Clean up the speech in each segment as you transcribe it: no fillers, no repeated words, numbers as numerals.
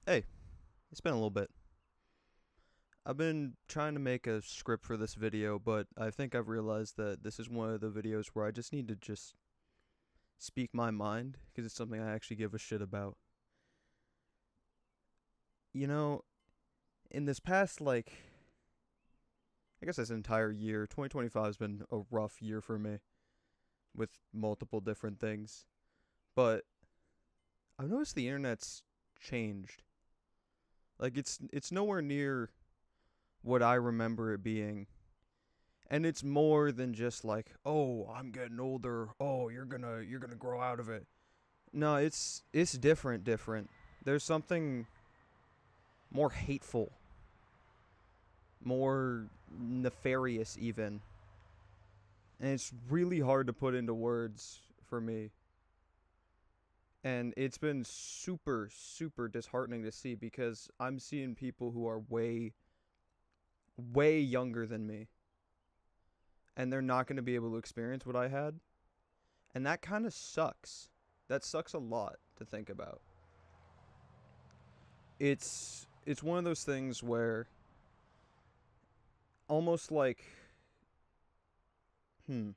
Hey, it's been a little bit. I've been trying to make a script for this video, but I think I've realized that this is one of the videos where I just need to just speak my mind because it's something I actually give a shit about. You know, in this past, I guess this entire year, 2025 has been a rough year for me with multiple different things. But I've noticed the internet's changed. It's nowhere near what I remember it being. And it's more than just like, oh, I'm getting older. Oh, you're gonna grow out of it. No, it's different. There's something more hateful, more nefarious even. And it's really hard to put into words for me. And it's been super disheartening to see because I'm seeing people who are way younger than me and they're not going to be able to experience what I had. And that kind of sucks. That sucks a lot to think about. It's one of those things where almost like hmm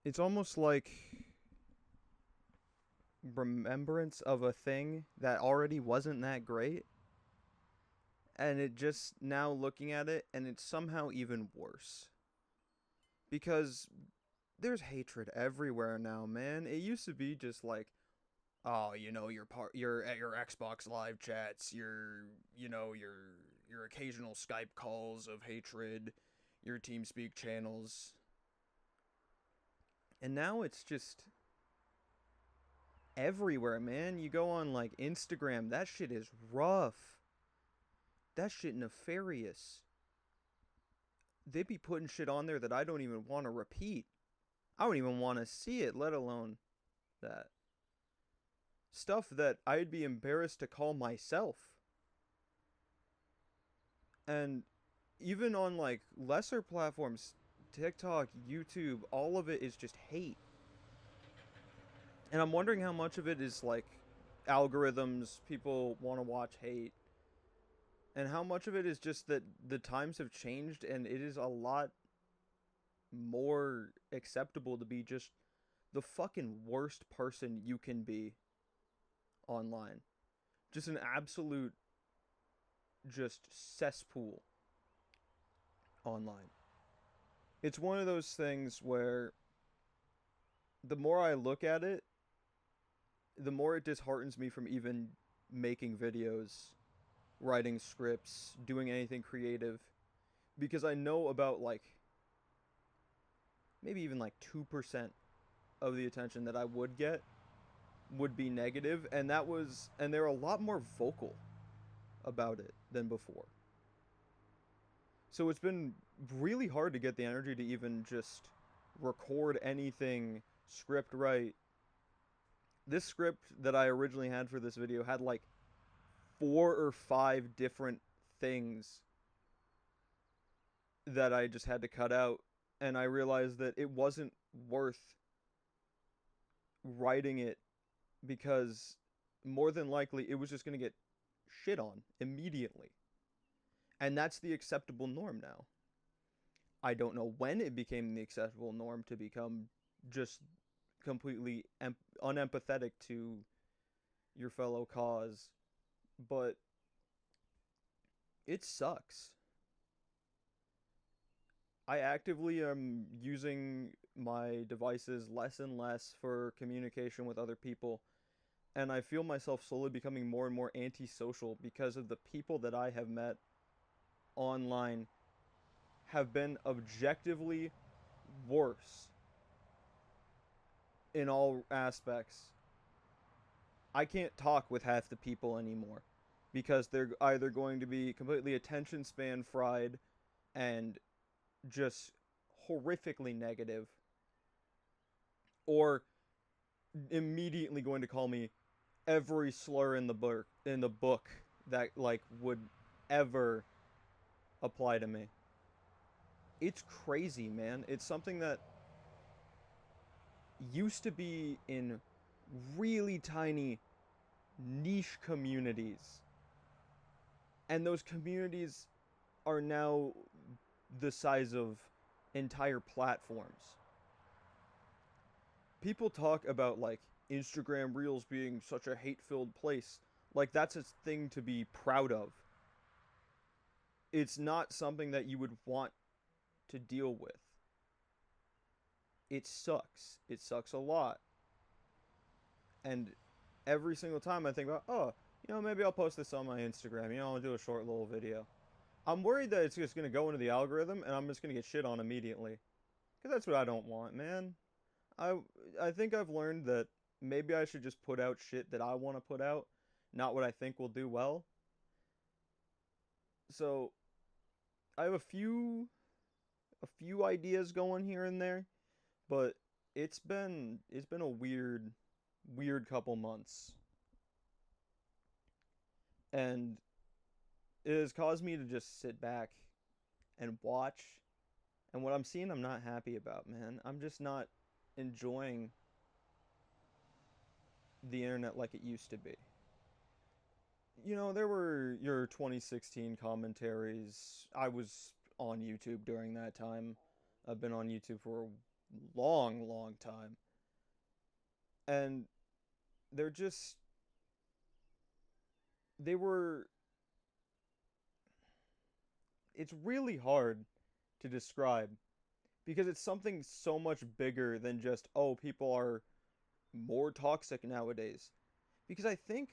it's almost like remembrance of a thing that already wasn't that great, and it just now looking at it and it's somehow even worse because there's hatred everywhere now, man. It used to be just like, oh, you're at your Xbox live chats, your occasional Skype calls of hatred, your TeamSpeak channels. And now it's just everywhere, man. You go on like Instagram, that shit is rough. That shit nefarious. They be putting shit on there that I don't even want to repeat. I don't even want to see it, let alone that. Stuff that I'd be embarrassed to call myself. And even on like lesser platforms, TikTok, YouTube, all of it is just hate. And I'm wondering how much of it is like algorithms, people want to watch hate, and how much of it is just that the times have changed and it is a lot more acceptable to be just the fucking worst person you can be online. Just an absolute just cesspool online. It's one of those things where the more I look at it, the more it disheartens me from even making videos, writing scripts, doing anything creative, because I know about like maybe even like 2% of the attention that I would get would be negative, and they're a lot more vocal about it than before. So it's been really hard to get the energy to even just record anything, script write. This script that I originally had for this video had like 4 or 5 different things that I just had to cut out, and I realized that it wasn't worth writing it because more than likely it was just going to get shit on immediately. And that's the acceptable norm now. I don't know when it became the acceptable norm to become just completely unempathetic to your fellow cause, but it sucks. I actively am using my devices less and less for communication with other people, and I feel myself slowly becoming more and more antisocial because of the people that I have met online have been objectively worse in all aspects. I can't talk with half the people anymore because they're either going to be completely attention span fried and just horrifically negative, or immediately going to call me every slur in the book that like would ever apply to me. It's crazy, man. It's something that used to be in really tiny niche communities. And those communities are now the size of entire platforms. People talk about like Instagram Reels being such a hate-filled place. Like that's a thing to be proud of. It's not something that you would want to deal with. It sucks. It sucks a lot. And every single time I think about, oh, maybe I'll post this on my Instagram. I'll do a short little video. I'm worried that it's just going to go into the algorithm and I'm just going to get shit on immediately. Because that's what I don't want, man. I I think I've learned that maybe I should just put out shit that I want to put out, not what I think will do well. So, I have a few ideas going here and there, but it's been a weird couple months. And it has caused me to just sit back and watch. And what I'm seeing, I'm not happy about, man. I'm just not enjoying the internet like it used to be. There were your 2016 commentaries. I was on YouTube during that time. I've been on YouTube for a long, long time. And they're just, they were, it's really hard to describe because it's something so much bigger than just, oh, people are more toxic nowadays. Because I think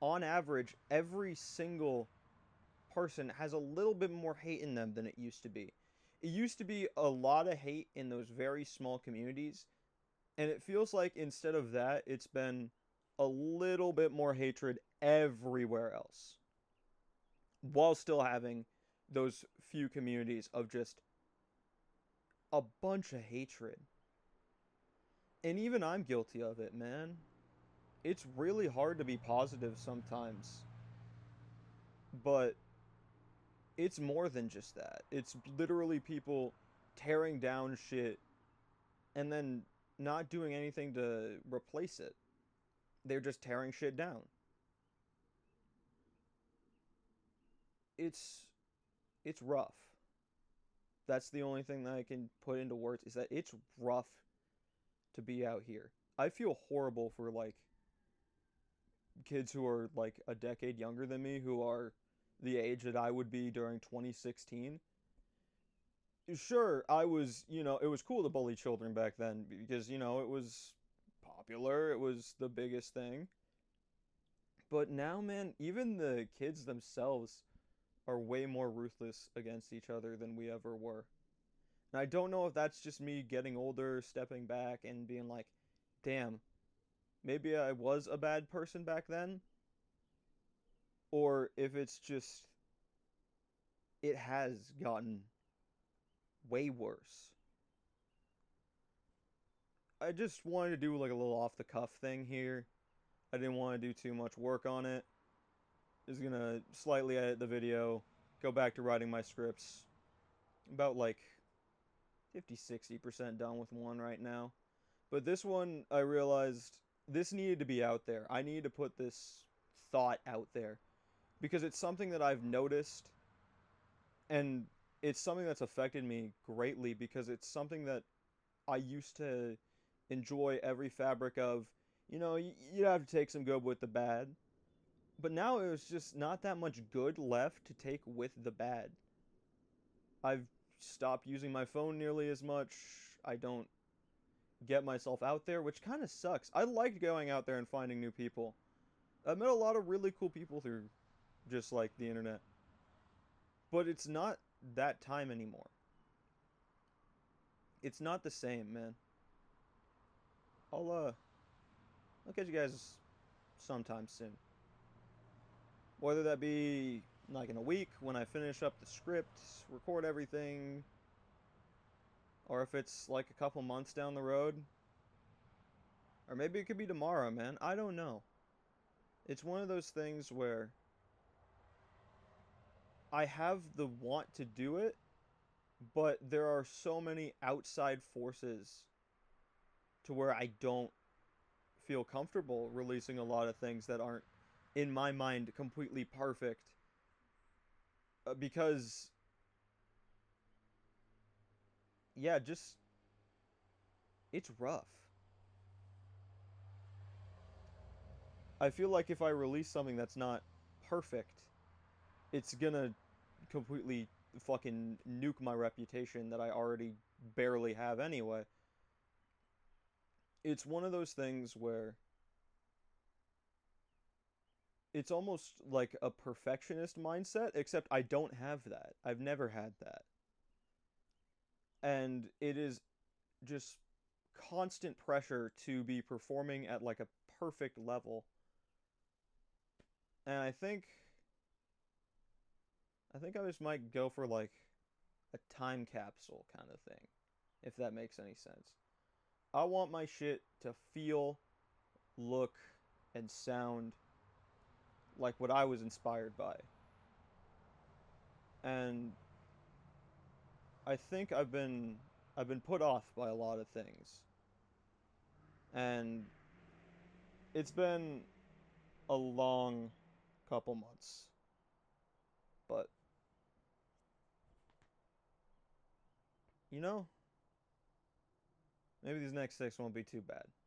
on average, every single person has a little bit more hate in them than it used to be. It used to be a lot of hate in those very small communities, and it feels like instead of that, it's been a little bit more hatred everywhere else, while still having those few communities of just a bunch of hatred. And even I'm guilty of it, man. It's really hard to be positive sometimes, but it's more than just that. It's literally people tearing down shit and then not doing anything to replace it. They're just tearing shit down. It's it's rough. That's the only thing that I can put into words is that it's rough to be out here. I feel horrible for like kids who are like a decade younger than me who are the age that I would be during 2016. Sure, it was cool to bully children back then because, it was popular, it was the biggest thing. But now, man, even the kids themselves are way more ruthless against each other than we ever were. And I don't know if that's just me getting older, stepping back, and being like, damn, maybe I was a bad person back then, or if it's just, it has gotten way worse. I just wanted to do like a little off the cuff thing here. I didn't want to do too much work on it. Just gonna slightly edit the video, go back to writing my scripts. About like 50-60% done with one right now. But this one, I realized this needed to be out there. I need to put this thought out there because it's something that I've noticed and it's something that's affected me greatly because it's something that I used to enjoy every fabric of. You have to take some good with the bad. But now it was just not that much good left to take with the bad. I've stopped using my phone nearly as much. I don't get myself out there, which kind of sucks. I liked going out there and finding new people. I've met a lot of really cool people through just like the internet. But it's not that time anymore. It's not the same, man. I'll catch you guys sometime soon. Whether that be like in a week when I finish up the script, record everything, or if it's like a couple months down the road, or maybe it could be tomorrow, man. I don't know. It's one of those things where I have the want to do it, but there are so many outside forces to where I don't feel comfortable releasing a lot of things that aren't, in my mind, completely perfect. Because, yeah, just, it's rough. I feel like if I release something that's not perfect, it's gonna completely fucking nuke my reputation that I already barely have anyway. It's one of those things where it's almost like a perfectionist mindset, except I don't have that. I've never had that. And it is just constant pressure to be performing at like a perfect level. And I think I just might go for like a time capsule kind of thing, if that makes any sense. I want my shit to feel, look, and sound like what I was inspired by. And I think I've been put off by a lot of things. And it's been a long couple months. But you know, maybe these next 6 won't be too bad.